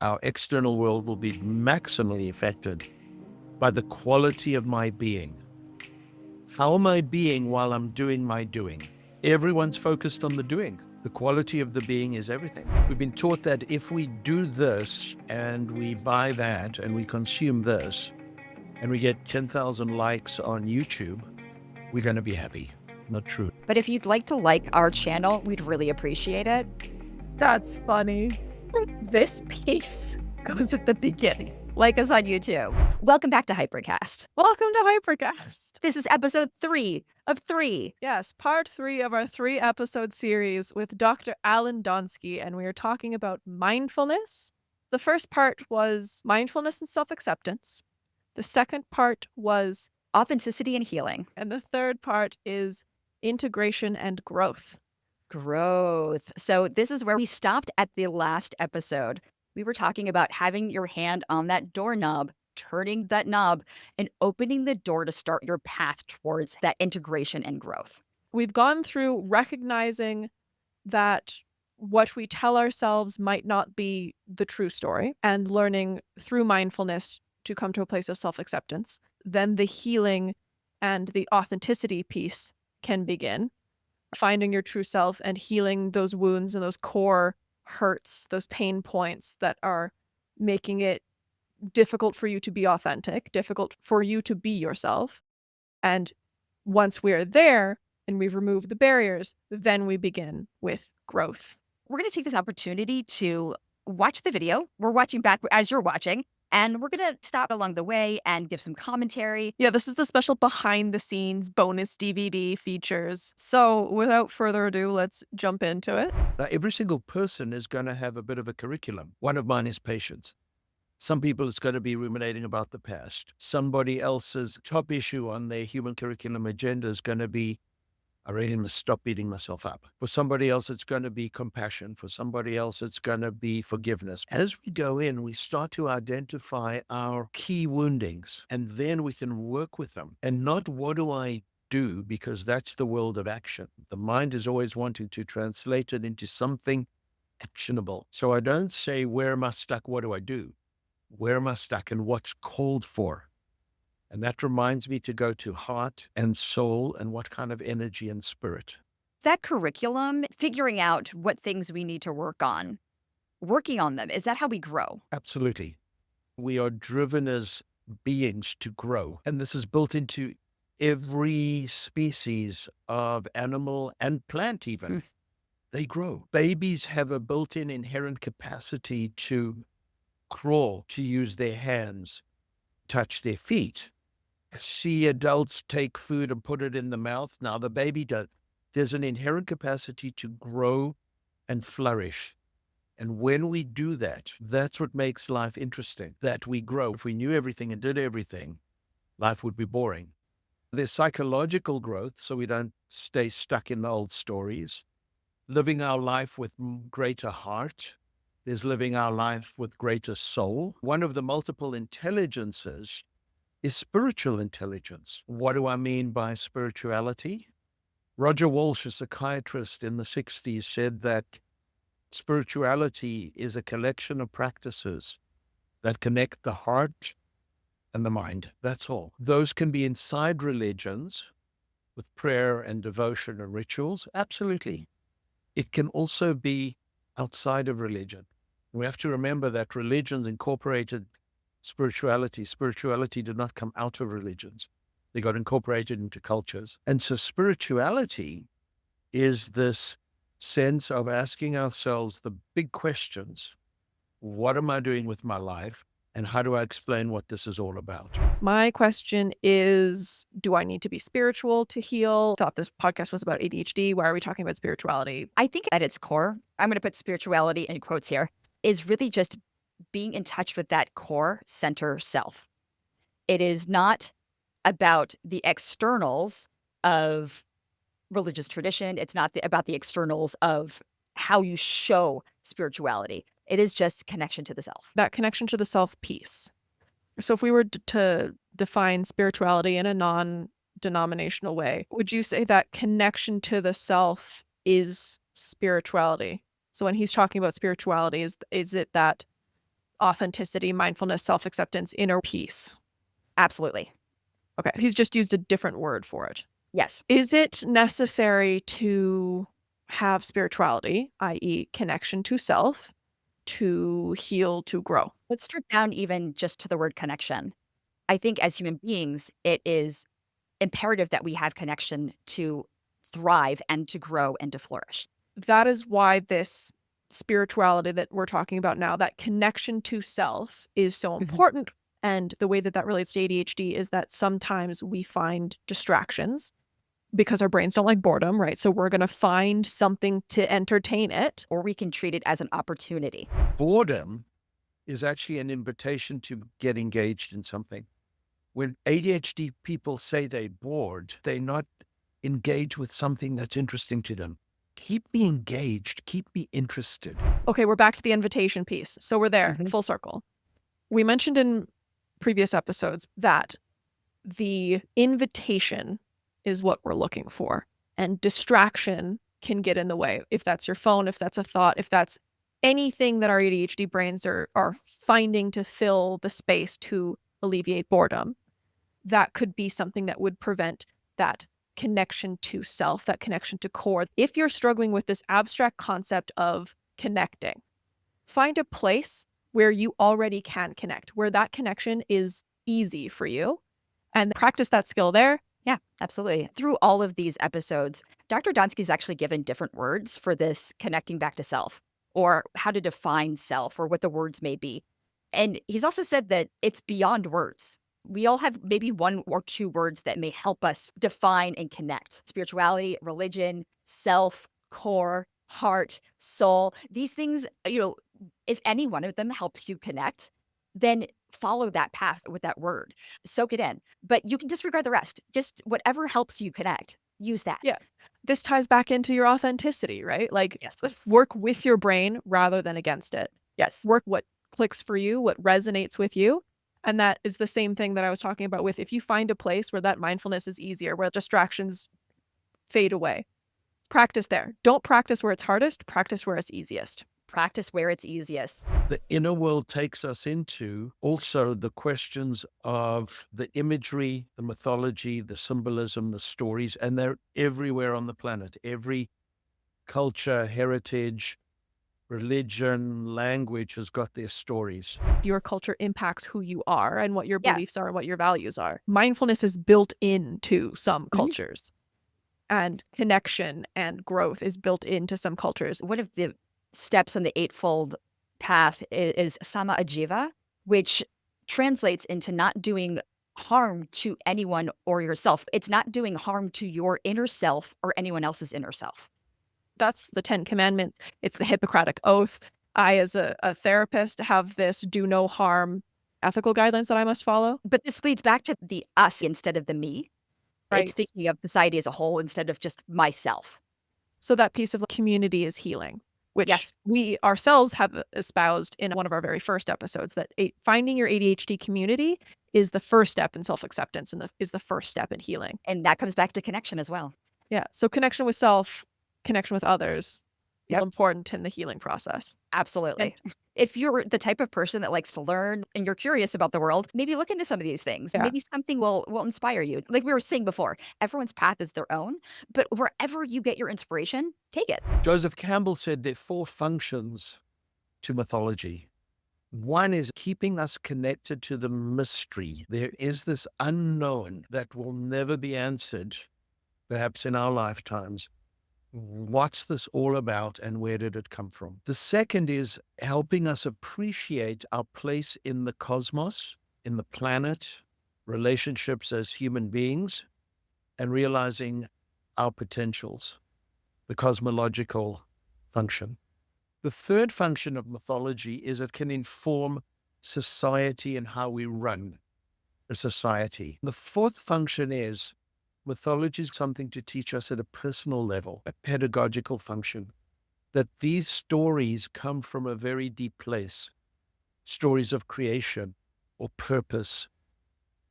Our external world will be maximally affected by the quality of my being. How am I being while I'm doing my doing? Everyone's focused on the doing. The quality of the being is everything. We've been taught that if we do this and we buy that and we consume this and we get 10,000 likes on YouTube, we're going to be happy. Not true. But if you'd like to like our channel, we'd really appreciate it. That's funny. This piece goes at the beginning. Like us on YouTube. Welcome back to Hypercast. Welcome to Hypercast. This is episode 3 of 3. Yes, part 3 of our 3-episode series with Dr. Allan Donsky, and we are talking about mindfulness. The first part was mindfulness and self-acceptance. The second part was Authenticity and healing. And the third part is integration and growth. Growth. So this is where we stopped at the last episode. We were talking about having your hand on that doorknob, turning that knob, and opening the door to start your path towards that integration and growth. We've gone through recognizing that what we tell ourselves might not be the true story and learning through mindfulness to come to a place of self-acceptance. Then the healing and the authenticity piece can begin. Finding your true self and healing those wounds and those core hurts, those pain points that are making it difficult for you to be authentic, difficult for you to be yourself. And once we're there and we've removed the barriers, then we begin with growth. We're going to take this opportunity to watch the video. We're watching back as you're watching. And we're going to stop along the way and give some commentary. Yeah, this is the special behind-the-scenes bonus DVD features. So without further ado, let's jump into it. Now, every single person is going to have a bit of a curriculum. One of mine is patience. Some people, it's going to be ruminating about the past. Somebody else's top issue on their human curriculum agenda is going to be, I really must stop beating myself up. For somebody else, it's going to be compassion. For somebody else, it's going to be forgiveness. As we go in, we start to identify our key woundings, and then we can work with them. And not what do I do, because that's the world of action. The mind is always wanting to translate it into something actionable. So I don't say, where am I stuck? What do I do? Where am I stuck and what's called for? And that reminds me to go to heart and soul and what kind of energy and spirit. That curriculum, figuring out what things we need to work on, working on them, is that how we grow? Absolutely. We are driven as beings to grow. And this is built into every species of animal and plant even. They grow. Babies have a built-in inherent capacity to crawl, to use their hands, touch their feet. See adults take food and put it in the mouth. Now the baby does. There's an inherent capacity to grow and flourish. And when we do that, that's what makes life interesting, that we grow. If we knew everything and did everything, life would be boring. There's psychological growth, so we don't stay stuck in the old stories. Living our life with greater heart. There's living our life with greater soul. One of the multiple intelligences is spiritual intelligence. What do I mean by spirituality? Roger Walsh, a psychiatrist in the 60s, said that spirituality is a collection of practices that connect the heart and the mind. That's all. Those can be inside religions with prayer and devotion and rituals. Absolutely. It can also be outside of religion. We have to remember that religions incorporated spirituality. Spirituality did not come out of religions. They got incorporated into cultures. And so spirituality is this sense of asking ourselves the big questions. What am I doing with my life? And how do I explain what this is all about? My question is, do I need to be spiritual to heal? I thought this podcast was about ADHD. Why are we talking about spirituality? I think at its core, I'm going to put spirituality in quotes here, is really just being in touch with that core center self. It is not about the externals of religious tradition. It's not about the externals of how you show spirituality. It is just connection to the self. That connection to the self piece. So if we were to define spirituality in a non-denominational way, would you say that connection to the self is spirituality? So when he's talking about spirituality, is it that authenticity, mindfulness, self-acceptance, inner peace. Absolutely. Okay. He's just used a different word for it. Yes. Is it necessary to have spirituality, i.e. connection to self, to heal, to grow? Let's strip down even just to the word connection. I think as human beings, it is imperative that we have connection to thrive and to grow and to flourish. That is why this spirituality that we're talking about now, that connection to self, is so important. And the way that that relates to ADHD is that sometimes we find distractions because our brains don't like boredom, right? So we're going to find something to entertain it. Or we can treat it as an opportunity. Boredom is actually an invitation to get engaged in something. When ADHD people say they're bored, they're not engaged with something that's interesting to them. Keep me engaged. Keep me interested. Okay, we're back to the invitation piece. So we're there, full circle. We mentioned in previous episodes that the invitation is what we're looking for, and distraction can get in the way. If that's your phone, if that's a thought, if that's anything that our ADHD brains are finding to fill the space to alleviate boredom, that could be something that would prevent that connection to self, that connection to core. If you're struggling with this abstract concept of connecting, find a place where you already can connect, where that connection is easy for you, and practice that skill there. Yeah, absolutely. Through all of these episodes, Dr. Donsky's actually given different words for this connecting back to self, or how to define self, or what the words may be. And he's also said that it's beyond words. We all have maybe one or two words that may help us define and connect. Spirituality, religion, self, core, heart, soul. These things, if any one of them helps you connect, then follow that path with that word. Soak it in. But you can disregard the rest. Just whatever helps you connect, use that. Yeah. This ties back into your authenticity, right? Like, Yes. work with your brain rather than against it. Yes. Work what clicks for you, what resonates with you. And that is the same thing that I was talking about with, if you find a place where that mindfulness is easier, where distractions fade away, practice there. Don't practice where it's hardest, practice where it's easiest. Practice where it's easiest. The inner world takes us into also the questions of the imagery, the mythology, the symbolism, the stories, and they're everywhere on the planet. Every culture, heritage, religion, language has got their stories. Your culture impacts who you are and what your beliefs are and what your values are. Mindfulness is built into some cultures, and connection and growth is built into some cultures. One of the steps on the Eightfold Path is Sama Ajiva, which translates into not doing harm to anyone or yourself. It's not doing harm to your inner self or anyone else's inner self. That's the 10 Commandments. It's the Hippocratic Oath. I, as a therapist, have this do no harm ethical guidelines that I must follow. But this leads back to the us instead of the me. Right. It's thinking of society as a whole instead of just myself. So that piece of community is healing, which Yes. we ourselves have espoused in one of our very first episodes, that finding your ADHD community is the first step in self-acceptance and is the first step in healing. And that comes back to connection as well. Yeah. So connection with self, connection with others is important in the healing process. Absolutely. If you're the type of person that likes to learn and you're curious about the world, maybe look into some of these things. Yeah. Maybe something will inspire you. Like we were saying before, everyone's path is their own, but wherever you get your inspiration, take it. Joseph Campbell said there are 4 functions to mythology. One is keeping us connected to the mystery. There is this unknown that will never be answered, perhaps in our lifetimes. What's this all about and where did it come from? The second is helping us appreciate our place in the cosmos, in the planet, relationships as human beings, and realizing our potentials, the cosmological function. The third function of mythology is it can inform society and how we run a society. The fourth function is mythology is something to teach us at a personal level, a pedagogical function, that these stories come from a very deep place, stories of creation or purpose.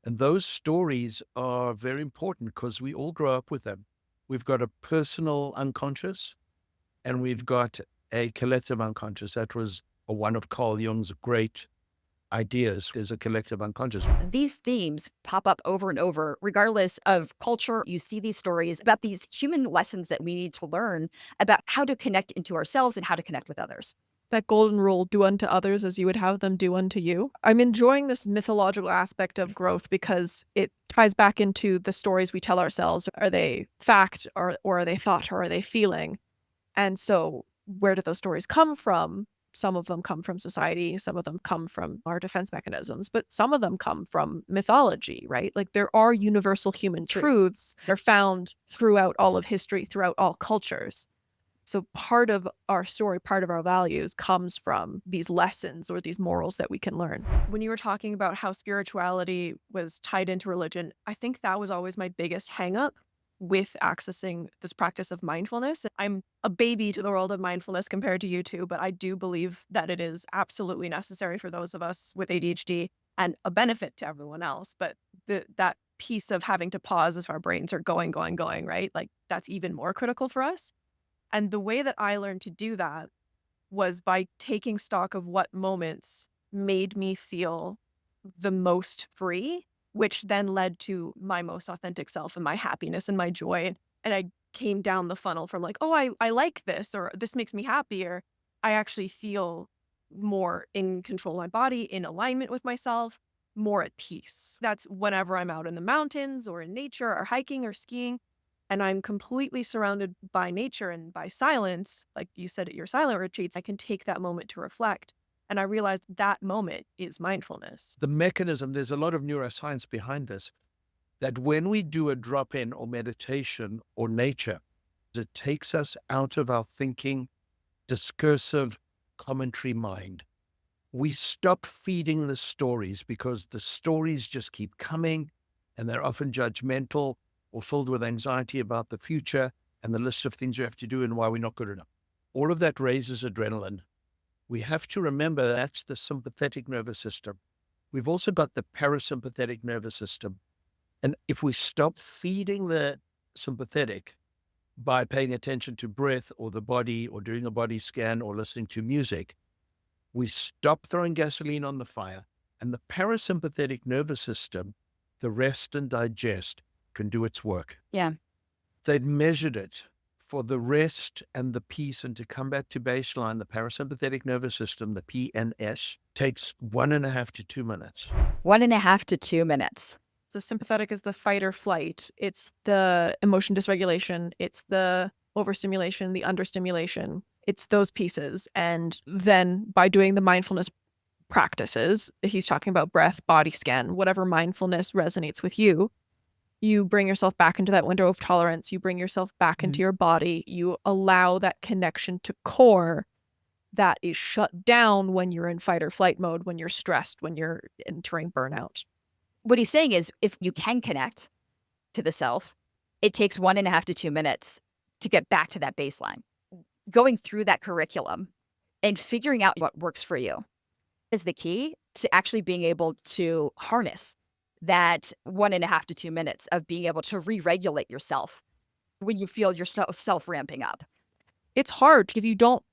And those stories are very important because we all grow up with them. We've got a personal unconscious and we've got a collective unconscious. That was one of Carl Jung's great ideas is a collective unconscious. These themes pop up over and over, regardless of culture. You see these stories about these human lessons that we need to learn about how to connect into ourselves and how to connect with others. That golden rule, do unto others as you would have them do unto you. I'm enjoying this mythological aspect of growth because it ties back into the stories we tell ourselves. Are they fact or are they thought or are they feeling? And so where do those stories come from? Some of them come from society, some of them come from our defense mechanisms, but some of them come from mythology, right? Like there are universal human truths that are found throughout all of history, throughout all cultures. So part of our story, part of our values comes from these lessons or these morals that we can learn. When you were talking about how spirituality was tied into religion, I think that was always my biggest hang up with accessing this practice of mindfulness. I'm a baby to the world of mindfulness compared to you two, but I do believe that it is absolutely necessary for those of us with ADHD and a benefit to everyone else. But that piece of having to pause as our brains are going, right? Like that's even more critical for us. And the way that I learned to do that was by taking stock of what moments made me feel the most free, which then led to my most authentic self and my happiness and my joy. And I came down the funnel from like, oh, I like this, or this makes me happier. I actually feel more in control of my body, in alignment with myself, more at peace. That's whenever I'm out in the mountains or in nature or hiking or skiing, and I'm completely surrounded by nature and by silence, like you said at your silent retreats, I can take that moment to reflect. And I realized that moment is mindfulness. The mechanism, there's a lot of neuroscience behind this, that when we do a drop-in or meditation or nature, it takes us out of our thinking, discursive, commentary mind. We stop feeding the stories because the stories just keep coming and they're often judgmental or filled with anxiety about the future and the list of things you have to do and why we're not good enough. All of that raises adrenaline. We have to remember that's the sympathetic nervous system. We've also got the parasympathetic nervous system. And if we stop feeding the sympathetic by paying attention to breath or the body or doing a body scan or listening to music, we stop throwing gasoline on the fire. And the parasympathetic nervous system, the rest and digest, can do its work. Yeah. They've measured it for the rest and the peace and to come back to baseline. The parasympathetic nervous system, the PNS, takes 1.5 to 2 minutes. 1.5 to 2 minutes. The sympathetic is the fight or flight. It's the emotion dysregulation. It's the overstimulation, the understimulation. It's those pieces. And then by doing the mindfulness practices, he's talking about breath, body scan, whatever mindfulness resonates with you, you bring yourself back into that window of tolerance. You bring yourself back into your body. You allow that connection to core that is shut down when you're in fight or flight mode, when you're stressed, when you're entering burnout. What he's saying is if you can connect to the self, it takes 1.5 to 2 minutes to get back to that baseline. Going through that curriculum and figuring out what works for you is the key to actually being able to harness that 1.5 to 2 minutes of being able to re-regulate yourself when you feel your self ramping up. It's hard if you don't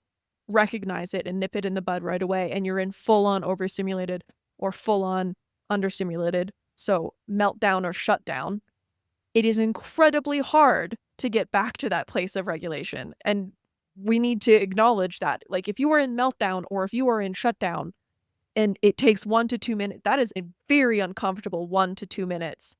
recognize it and nip it in the bud right away and you're in full-on overstimulated or full-on understimulated, so meltdown or shutdown. It is incredibly hard to get back to that place of regulation. And we need to acknowledge that. Like if you are in meltdown or if you are in shutdown, and it takes 1 to 2 minutes. That is a very uncomfortable 1 to 2 minutes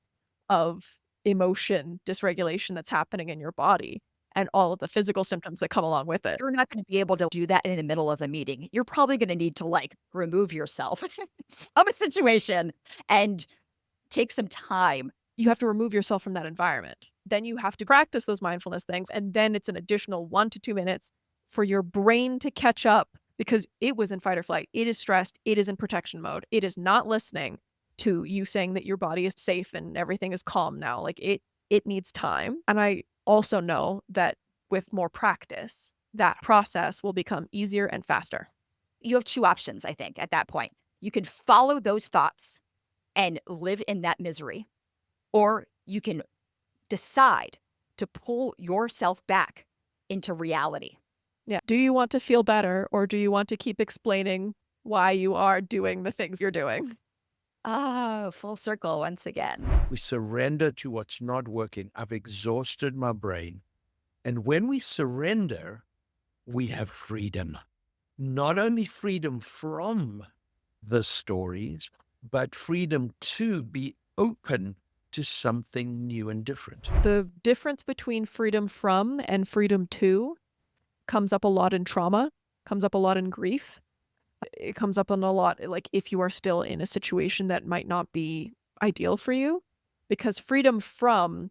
of emotion dysregulation that's happening in your body and all of the physical symptoms that come along with it. You're not going to be able to do that in the middle of a meeting. You're probably going to need to remove yourself of a situation and take some time. You have to remove yourself from that environment. Then you have to practice those mindfulness things. And then it's an additional 1 to 2 minutes for your brain to catch up because it was in fight or flight. It is stressed. It is in protection mode. It is not listening to you saying that your body is safe and everything is calm now. Like it needs time. And I also know that with more practice, that process will become easier and faster. You have two options, I think, at that point. You can follow those thoughts and live in that misery, or you can decide to pull yourself back into reality. Yeah. Do you want to feel better or do you want to keep explaining why you are doing the things you're doing. Oh, full circle once again. We surrender to what's not working. I've exhausted my brain. And when we surrender, we have freedom. Not only freedom from the stories, but freedom to be open to something new and different. The difference between freedom from and freedom to comes up a lot in trauma, comes up a lot in grief. It comes up on a lot, like if you are still in a situation that might not be ideal for you, because freedom from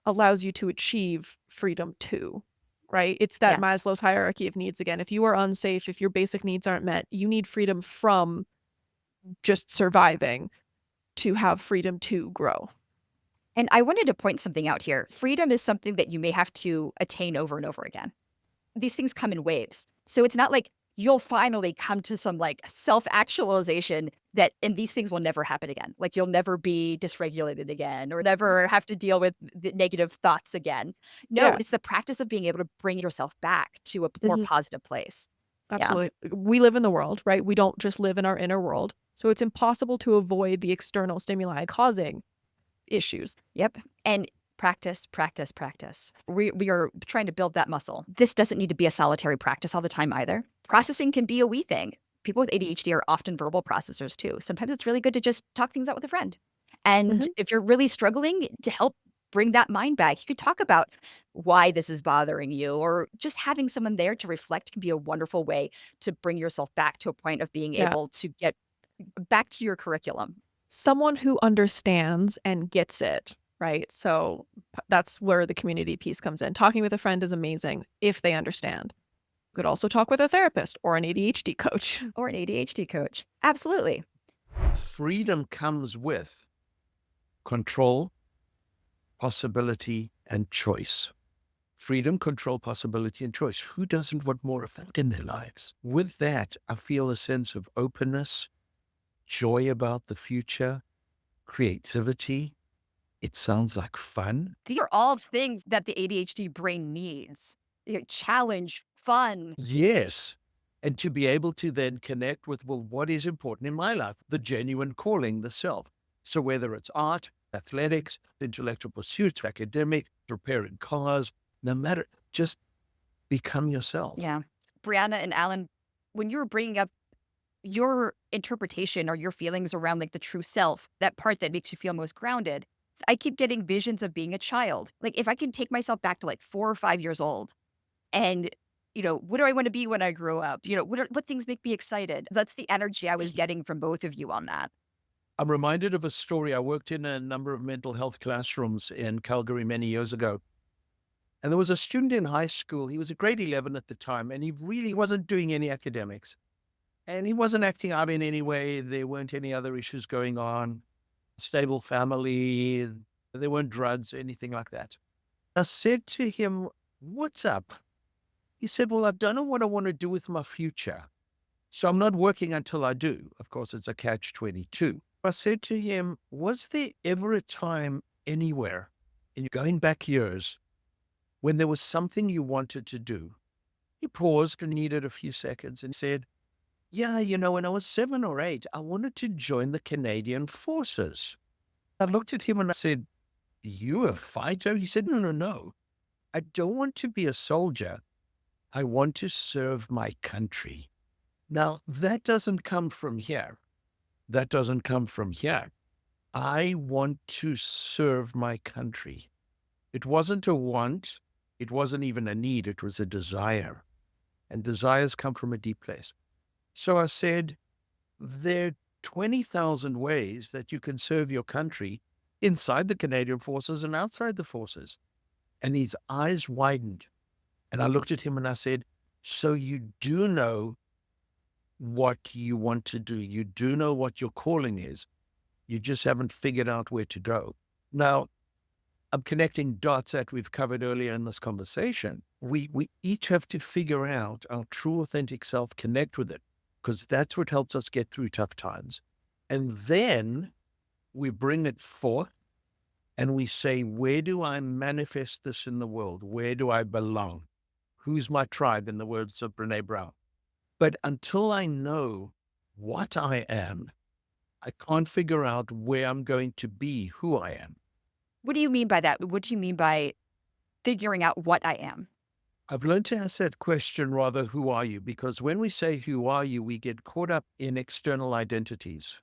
allows you to achieve freedom to, right? It's that Yeah. Maslow's hierarchy of needs again. If you are unsafe, if your basic needs aren't met, you need freedom from just surviving to have freedom to grow. And I wanted to point something out here. Freedom is something that you may have to attain over and over again. These things come in waves. So it's not like you'll finally come to some like self-actualization and these things will never happen again. Like you'll never be dysregulated again or never have to deal with the negative thoughts again. No, Yeah. it's the practice of being able to bring yourself back to a more Mhm. positive place. Absolutely. We live in the world, right? We don't just live in our inner world. So it's impossible to avoid the external stimuli causing issues. Yep. And practice, practice, practice. We are trying to build that muscle. This doesn't need to be a solitary practice all the time either. Processing can be a we thing. People with ADHD are often verbal processors too. Sometimes it's really good to just talk things out with a friend. And Mhm. if you're really struggling to help bring that mind back, you could talk about why this is bothering you, or just having someone there to reflect can be a wonderful way to bring yourself back to a point of being Yeah. able to get back to your curriculum. Someone who understands and gets it, right? So that's where the community piece comes in. Talking with a friend is amazing if they understand. You could also talk with a therapist or an ADHD coach. Or an ADHD coach. Absolutely. Freedom comes with control, possibility, and choice. Freedom, control, possibility, and choice. Who doesn't want more of that in their lives? With that, I feel a sense of openness, joy about the future, creativity. It sounds like fun. These are all things that the ADHD brain needs. Challenge, fun. Yes. And to be able to then connect with, well, what is important in my life? The genuine calling, the self. So whether it's art, athletics, intellectual pursuits, academic, repairing cars, no matter, just become yourself. Yeah. Brianna and Allan, when you were bringing up your interpretation or your feelings around like the true self, that part that makes you feel most grounded, I keep getting visions of being a child. Like if I can take myself back to like 4 or 5 years old and what do I want to be when I grow up? What things make me excited? That's the energy I was getting from both of you on that. I'm reminded of a story. I worked in a number of mental health classrooms in Calgary many years ago. And there was a student in high school. He was a grade 11 at the time, and he really wasn't doing any academics. And he wasn't acting out in any way. There weren't any other issues going on. Stable family. There weren't drugs, anything like that. I said to him, "What's up?" He said, "Well, I don't know what I want to do with my future. So I'm not working until I do." Of course, it's a catch-22. I said to him, "Was there ever a time anywhere in going back years when there was something you wanted to do?" He paused and needed a few seconds and said, "Yeah, when I was 7 or 8, I wanted to join the Canadian Forces." I looked at him and I said, "You a fighter?" He said, "No, no, no. I don't want to be a soldier. I want to serve my country." Now, that doesn't come from here. That doesn't come from here. I want to serve my country. It wasn't a want. It wasn't even a need. It was a desire. And desires come from a deep place. So I said, there are 20,000 ways that you can serve your country inside the Canadian Forces and outside the forces. And his eyes widened. And I looked at him and I said, "So you do know what you want to do. You do know what your calling is. You just haven't figured out where to go." Now, I'm connecting dots that we've covered earlier in this conversation. We each have to figure out our true, authentic self, connect with it, because that's what helps us get through tough times. And then we bring it forth and we say, where do I manifest this in the world? Where do I belong? Who's my tribe, in the words of Brene Brown? But until I know what I am, I can't figure out where I'm going to be, who I am. What do you mean by that? What do you mean by figuring out what I am? I've learned to ask that question rather, who are you? Because when we say, who are you, we get caught up in external identities.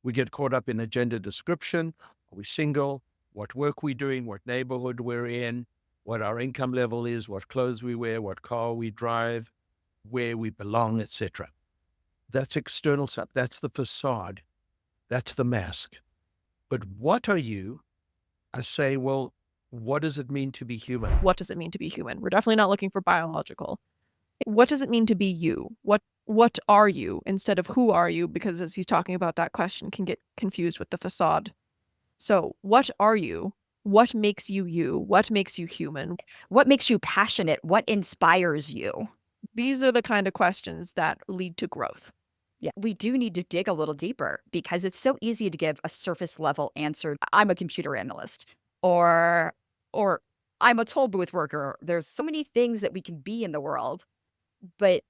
We get caught up in a gender description. Are we single? What work we're doing? What neighborhood we're in? What our income level is? What clothes we wear? What car we drive? Where we belong, etc. That's external stuff. That's the facade. That's the mask. But what are you? I say, well, what does it mean to be human? What does it mean to be human? We're definitely not looking for biological. What does it mean to be you? What are you instead of who are you? Because as he's talking about, that question can get confused with the facade. So what are you? What makes you you? What makes you human? What makes you passionate? What inspires you? These are the kind of questions that lead to growth. Yeah, we do need to dig a little deeper because it's so easy to give a surface level answer. I'm a computer analyst or I'm a toll booth worker. There's so many things that we can be in the world. But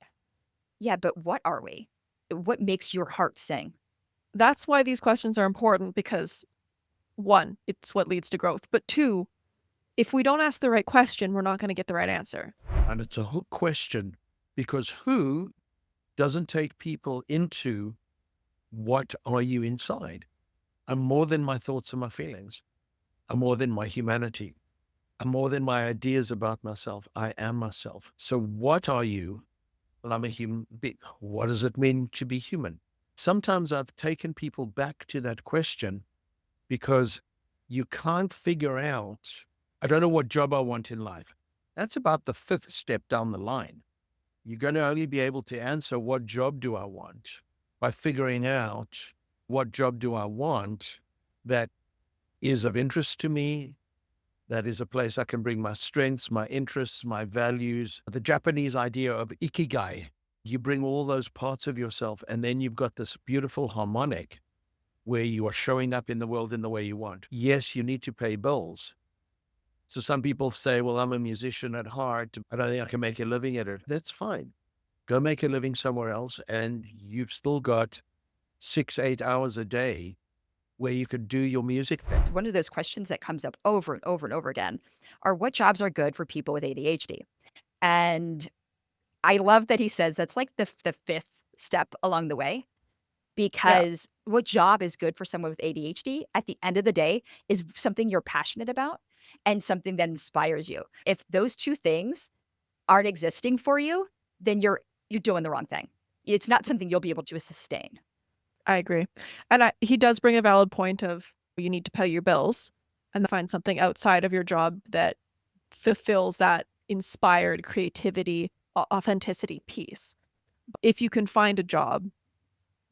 yeah, but what are we? What makes your heart sing? That's why these questions are important because, one, it's what leads to growth. But two, if we don't ask the right question, we're not going to get the right answer. And it's a hook question because who doesn't take people into what are you inside? I'm more than my thoughts and my feelings. I'm more than my humanity. I'm more than my ideas about myself. I am myself. So what are you? Well, I'm a human being. What does it mean to be human? Sometimes I've taken people back to that question because you can't figure out, I don't know what job I want in life. That's about the fifth step down the line. You're going to only be able to answer what job do I want by figuring out what job do I want that is of interest to me, that is a place I can bring my strengths, my interests, my values. The Japanese idea of ikigai, you bring all those parts of yourself and then you've got this beautiful harmonic where you are showing up in the world in the way you want. Yes, you need to pay bills. So some people say, well, I'm a musician at heart. I don't think I can make a living at it. That's fine. Go make a living somewhere else and you've still got 6-8 hours a day where you could do your music thing. One of those questions that comes up over and over and over again are what jobs are good for people with ADHD? And I love that he says that's like the fifth step along the way because what job is good for someone with ADHD at the end of the day is something you're passionate about and something that inspires you. If those two things aren't existing for you, then you're doing the wrong thing. It's not something you'll be able to sustain. I agree. And he does bring a valid point of you need to pay your bills and find something outside of your job that fulfills that inspired creativity, authenticity piece. If you can find a job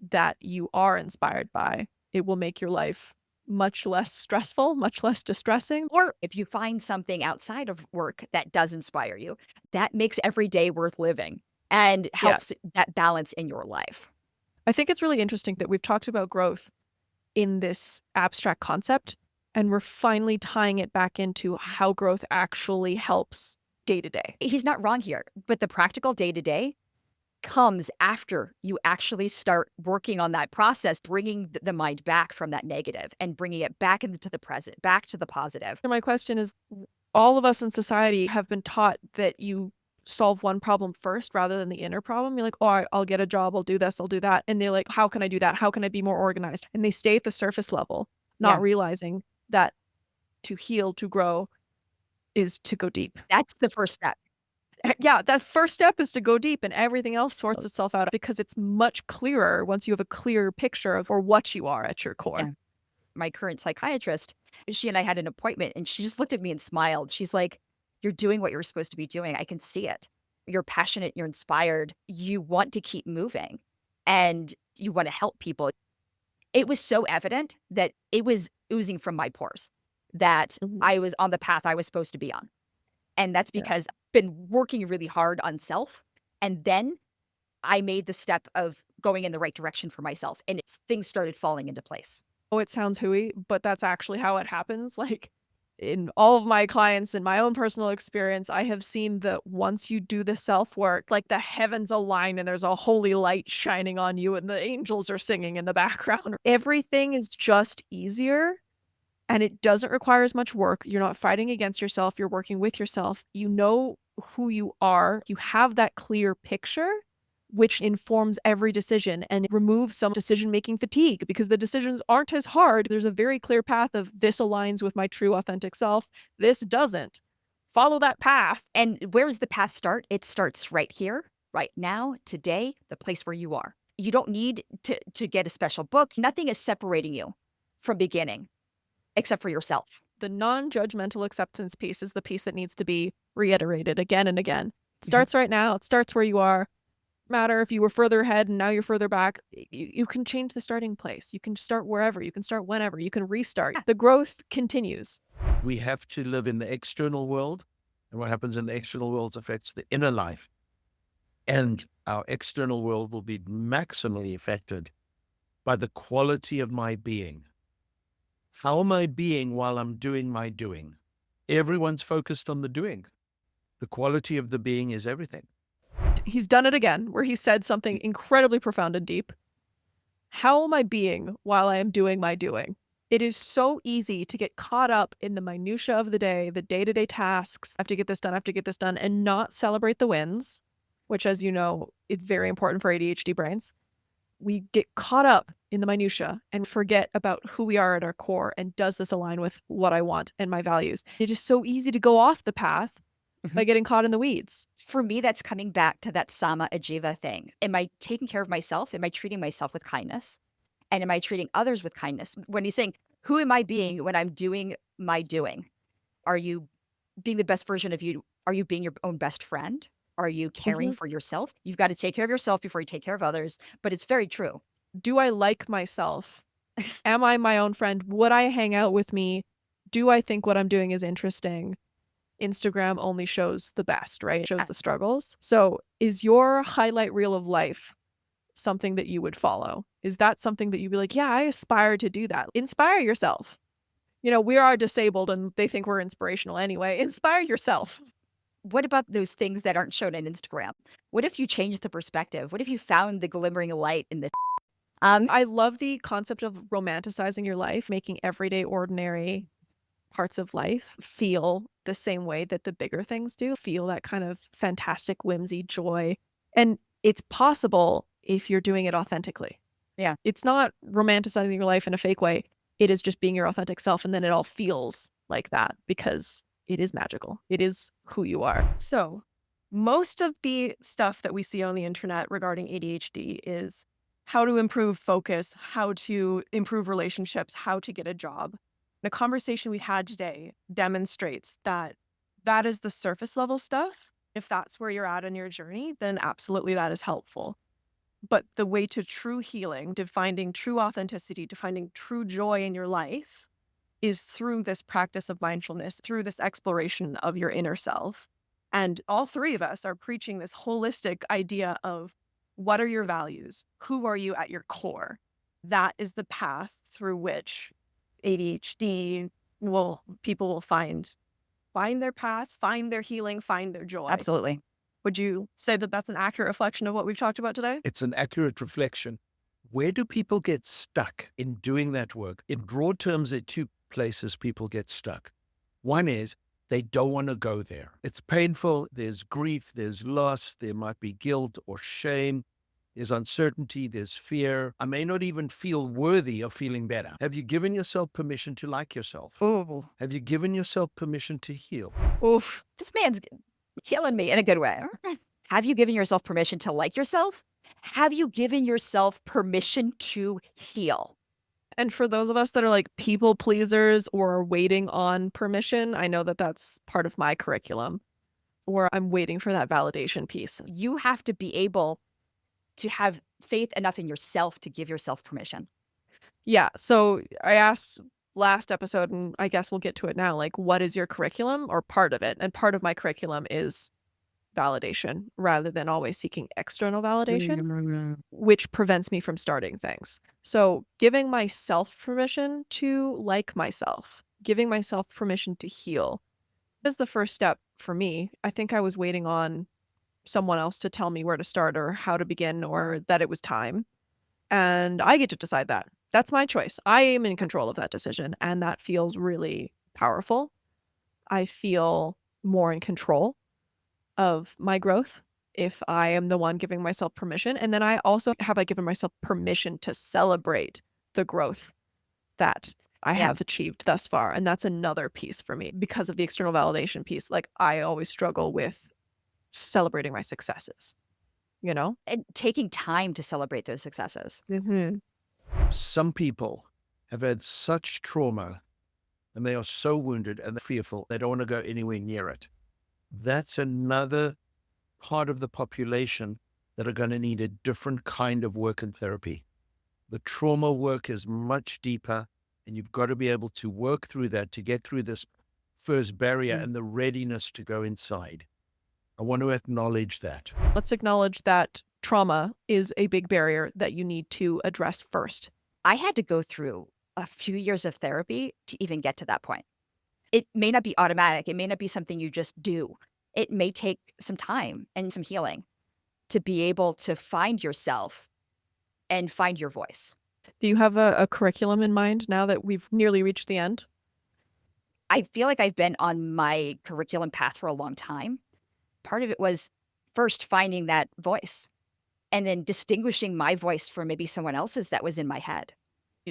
that you are inspired by, it will make your life much less stressful, much less distressing. Or if you find something outside of work that does inspire you, that makes every day worth living and helps that balance in your life. I think it's really interesting that we've talked about growth in this abstract concept, and we're finally tying it back into how growth actually helps day to day. He's not wrong here, but the practical day to day comes after you actually start working on that process, bringing the mind back from that negative and bringing it back into the present, back to the positive. And my question is, all of us in society have been taught that you solve one problem first rather than the inner problem. You're like, oh, I'll get a job, I'll do this, I'll do that. And they're like, how can I do that? How can I be more organized? And they stay at the surface level, not realizing that to heal, to grow is to go deep. That's the first step. Yeah, that first step is to go deep and everything else sorts itself out because it's much clearer once you have a clear picture of or what you are at your core. Yeah. My current psychiatrist, she and I had an appointment and she just looked at me and smiled. She's like, you're doing what you're supposed to be doing. I can see it. You're passionate, you're inspired. You want to keep moving and you want to help people. It was so evident that it was oozing from my pores that I was on the path I was supposed to be on. And that's because I've been working really hard on self. And then I made the step of going in the right direction for myself and things started falling into place. Oh, it sounds hooey, but that's actually how it happens. Like In all of my clients and my own personal experience, I have seen that once you do the self-work, like the heavens align and there's a holy light shining on you and the angels are singing in the background. Everything is just easier and it doesn't require as much work. You're not fighting against yourself. You're working with yourself. You know who you are. You have that clear picture, which informs every decision and removes some decision-making fatigue because the decisions aren't as hard. There's a very clear path of this aligns with my true authentic self. This doesn't. Follow that path. And where does the path start? It starts right here, right now, today, the place where you are. You don't need to get a special book. Nothing is separating you from beginning except for yourself. The non-judgmental acceptance piece is the piece that needs to be reiterated again and again. It starts right now. It starts where you are. Matter if you were further ahead and now you're further back, you can change the starting place. You can start wherever, you can start whenever, you can restart. The growth continues. We have to live in the external world, and what happens in the external world affects the inner life. And our external world will be maximally affected by the quality of my being. How am I being while I'm doing my doing? Everyone's focused on the doing. The quality of the being is everything. He's done it again, where he said something incredibly profound and deep. How am I being while I am doing my doing? It is so easy to get caught up in the minutia of the day, the day-to-day tasks. I have to get this done, I have to get this done, and not celebrate the wins, which, as you know, is very important for ADHD brains. We get caught up in the minutia and forget about who we are at our core and does this align with what I want and my values. It is so easy to go off the path by getting caught in the weeds. For me, that's coming back to that Sama Ajiva thing. Am I taking care of myself? Am I treating myself with kindness? And am I treating others with kindness? When he's saying, who am I being when I'm doing my doing? Are you being the best version of you? Are you being your own best friend? Are you caring for yourself? You've got to take care of yourself before you take care of others. But it's very true. Do I like myself? Am I my own friend? Would I hang out with me? Do I think what I'm doing is interesting? Instagram only shows the best, right? It shows the struggles. So is your highlight reel of life something that you would follow? Is that something that you'd be like, yeah, I aspire to do that? Inspire yourself. You know, we are disabled and they think we're inspirational anyway. Inspire yourself. What about those things that aren't shown on Instagram? What if you changed the perspective? What if you found the glimmering light in the I love the concept of romanticizing your life, making everyday ordinary parts of life feel the same way that the bigger things do, feel that kind of fantastic whimsy, joy. And it's possible if you're doing it authentically. Yeah. It's not romanticizing your life in a fake way. It is just being your authentic self. And then it all feels like that because it is magical. It is who you are. So most of the stuff that we see on the internet regarding ADHD is how to improve focus, how to improve relationships, how to get a job. The conversation we had today demonstrates that that is the surface level stuff. If that's where you're at in your journey, then absolutely that is helpful. But the way to true healing, to finding true authenticity, to finding true joy in your life is through this practice of mindfulness, through this exploration of your inner self. And all three of us are preaching this holistic idea of what are your values? Who are you at your core? That is the path through which ADHD people will find their path, find their healing, find their joy. Absolutely. Would you say that that's an accurate reflection of what we've talked about today? It's an accurate reflection. Where do people get stuck in doing that work? In broad terms, there are two places people get stuck. One is they don't want to go there. It's painful. There's grief. There's loss. There might be guilt or shame. There's uncertainty. There's fear. I may not even feel worthy of feeling better. Have you given yourself permission to like yourself? Ooh. Have you given yourself permission to heal? Oof. This man's healing me in a good way. Have you given yourself permission to like yourself? Have you given yourself permission to heal? And for those of us that are like people pleasers or are waiting on permission, I know that that's part of my curriculum, or I'm waiting for that validation piece. You have to be able to have faith enough in yourself to give yourself permission. Yeah. So I asked last episode, and I guess we'll get to it now, like, what is your curriculum or part of it? And part of my curriculum is validation rather than always seeking external validation, which prevents me from starting things. So giving myself permission to like myself, giving myself permission to heal is the first step for me. I think I was waiting on someone else to tell me where to start or how to begin or that it was time. And I get to decide that. That's my choice. I am in control of that decision. And that feels really powerful. I feel more in control of my growth if I am the one giving myself permission. And then I also have given myself permission to celebrate the growth that I have achieved thus far. And that's another piece for me because of the external validation piece. Like I always struggle with celebrating my successes, you know? And taking time to celebrate those successes. Mm-hmm. Some people have had such trauma and they are so wounded and fearful, they don't want to go anywhere near it. That's another part of the population that are going to need a different kind of work and therapy. The trauma work is much deeper, and you've got to be able to work through that to get through this first barrier and the readiness to go inside. I want to acknowledge that. Let's acknowledge that trauma is a big barrier that you need to address first. I had to go through a few years of therapy to even get to that point. It may not be automatic. It may not be something you just do. It may take some time and some healing to be able to find yourself and find your voice. Do you have a curriculum in mind now that we've nearly reached the end? I feel like I've been on my curriculum path for a long time. Part of it was first finding that voice and then distinguishing my voice from maybe someone else's that was in my head.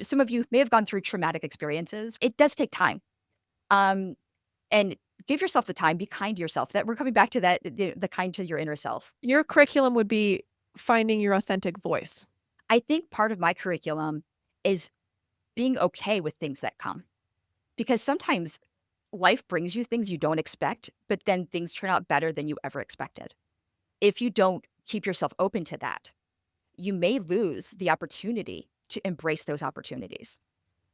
Some of you may have gone through traumatic experiences. It does take time. And give yourself the time, be kind to yourself. That we're coming back to that, the kind to your inner self. Your curriculum would be finding your authentic voice. I think part of my curriculum is being okay with things that come. Because sometimes life brings you things you don't expect, but then things turn out better than you ever expected. If you don't keep yourself open to that, you may lose the opportunity to embrace those opportunities.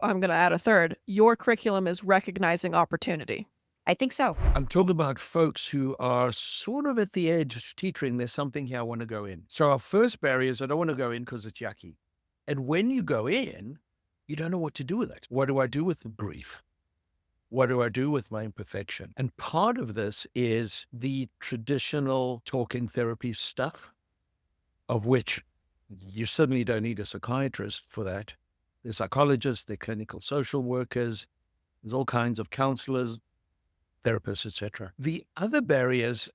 I'm going to add a third. Your curriculum is recognizing opportunity. I think so. I'm talking about folks who are sort of at the edge of teetering. There's something here I want to go in. So our first barrier is I don't want to go in because it's yucky. And when you go in, you don't know what to do with it. What do I do with the grief? What do I do with my imperfection? And part of this is the traditional talking therapy stuff, of which you certainly don't need a psychiatrist for that. There's psychologists, they're clinical social workers, there's all kinds of counselors, therapists, etc. The other barriers,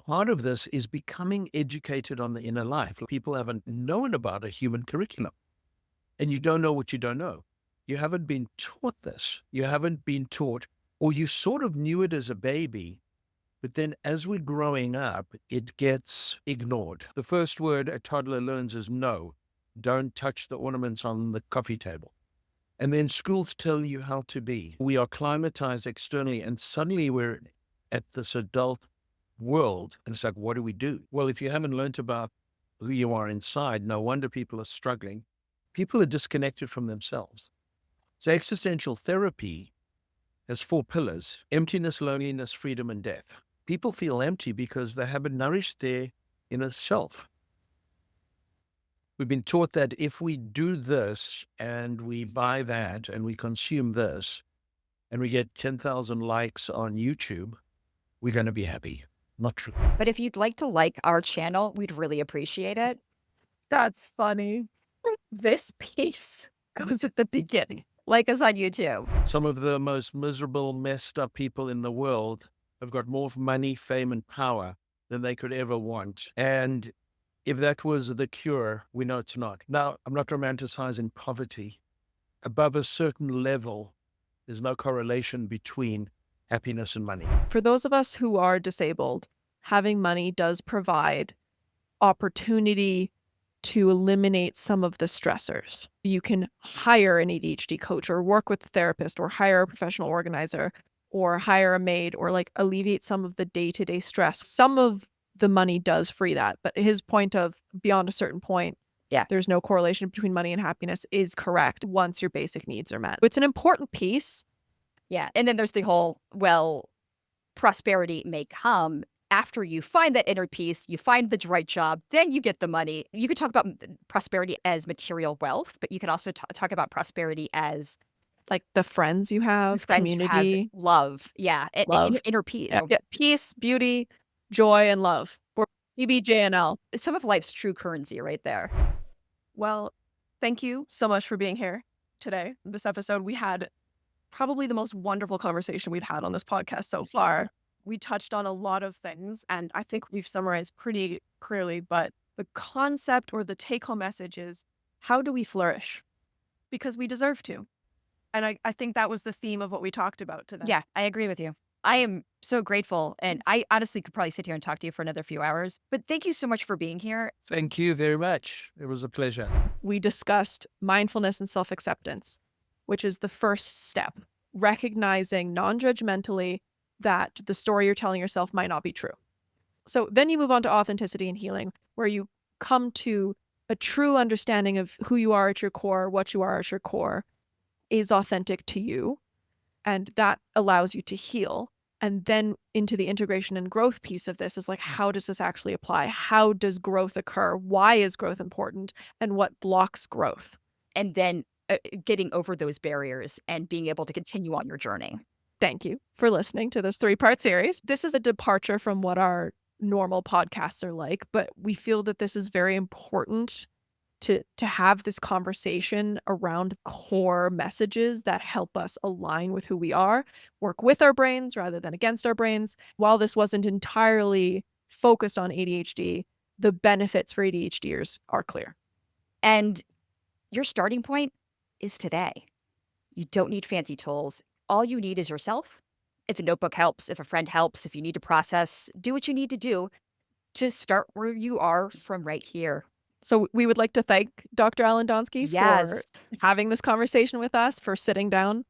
part of this is becoming educated on the inner life. People haven't known about a human curriculum, and you don't know what you don't know. You haven't been taught this. You haven't been taught, or you sort of knew it as a baby, but then as we're growing up, it gets ignored. The first word a toddler learns is no. Don't touch the ornaments on the coffee table. And then schools tell you how to be. We are climatized externally, and suddenly we're at this adult world. And it's like, what do we do? Well, if you haven't learned about who you are inside, no wonder people are struggling. People are disconnected from themselves. So existential therapy has 4 pillars: emptiness, loneliness, freedom, and death. People feel empty because they haven't nourished their inner self. We've been taught that if we do this and we buy that and we consume this and we get 10,000 likes on YouTube, we're going to be happy. Not true. But if you'd like to like our channel, we'd really appreciate it. That's funny. This piece goes at the beginning. Like us on YouTube. Some of the most miserable, messed up people in the world have got more money, fame, and power than they could ever want. And if that was the cure, we know it's not. Now, I'm not romanticizing poverty. Above a certain level, there's no correlation between happiness and money. For those of us who are disabled, having money does provide opportunity to eliminate some of the stressors. You can hire an ADHD coach or work with a therapist or hire a professional organizer or hire a maid or like alleviate some of the day-to-day stress. Some of the money does free that, but his point of beyond a certain point, there's no correlation between money and happiness is correct once your basic needs are met. It's an important piece. Yeah. And then there's the whole, well, prosperity may come after you find that inner peace, you find the right job, then you get the money. You could talk about prosperity as material wealth, but you could also talk about prosperity as Like the friends you have, Friends you have, community, love. Yeah. love. Inner peace. Yeah, peace, beauty, joy, and love. Or PBJNL. Some of life's true currency right there. Well, thank you so much for being here today. This episode, we had probably the most wonderful conversation we've had on this podcast so far. We touched on a lot of things, and I think we've summarized pretty clearly, but the concept or the take-home message is, how do we flourish? Because we deserve to. And I think that was the theme of what we talked about today. Yeah, I agree with you. I am so grateful. And I honestly could probably sit here and talk to you for another few hours. But thank you so much for being here. Thank you very much. It was a pleasure. We discussed mindfulness and self-acceptance, which is the first step, recognizing non-judgmentally that the story you're telling yourself might not be true. So then you move on to authenticity and healing, where you come to a true understanding of who you are at your core, what you are at your core is authentic to you. And that allows you to heal. And then into the integration and growth piece of this is like, how does this actually apply? How does growth occur? Why is growth important? And what blocks growth? And then getting over those barriers and being able to continue on your journey. Thank you for listening to this 3-part series. This is a departure from what our normal podcasts are like, but we feel that this is very important to have this conversation around core messages that help us align with who we are, work with our brains rather than against our brains. While this wasn't entirely focused on ADHD, the benefits for ADHDers are clear. And your starting point is today. You don't need fancy tools. All you need is yourself. If a notebook helps, if a friend helps, if you need to process, do what you need to do to start where you are from right here. So we would like to thank Dr. Allan Donsky for having this conversation with us, for sitting down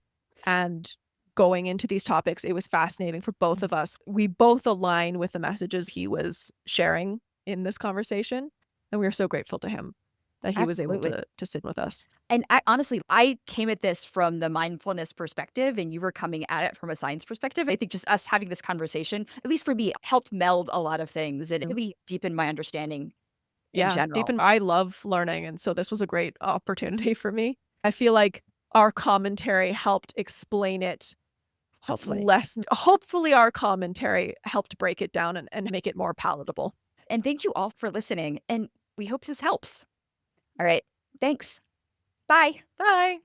and going into these topics. It was fascinating for both of us. We both align with the messages he was sharing in this conversation. And we are so grateful to him that he was able to sit with us. And honestly, I came at this from the mindfulness perspective and you were coming at it from a science perspective. I think just us having this conversation, at least for me, helped meld a lot of things and really deepen my understanding in general. I love learning. And so this was a great opportunity for me. I feel like our commentary helped explain it Hopefully our commentary helped break it down and make it more palatable. And thank you all for listening. And we hope this helps. All right. Thanks. Bye. Bye.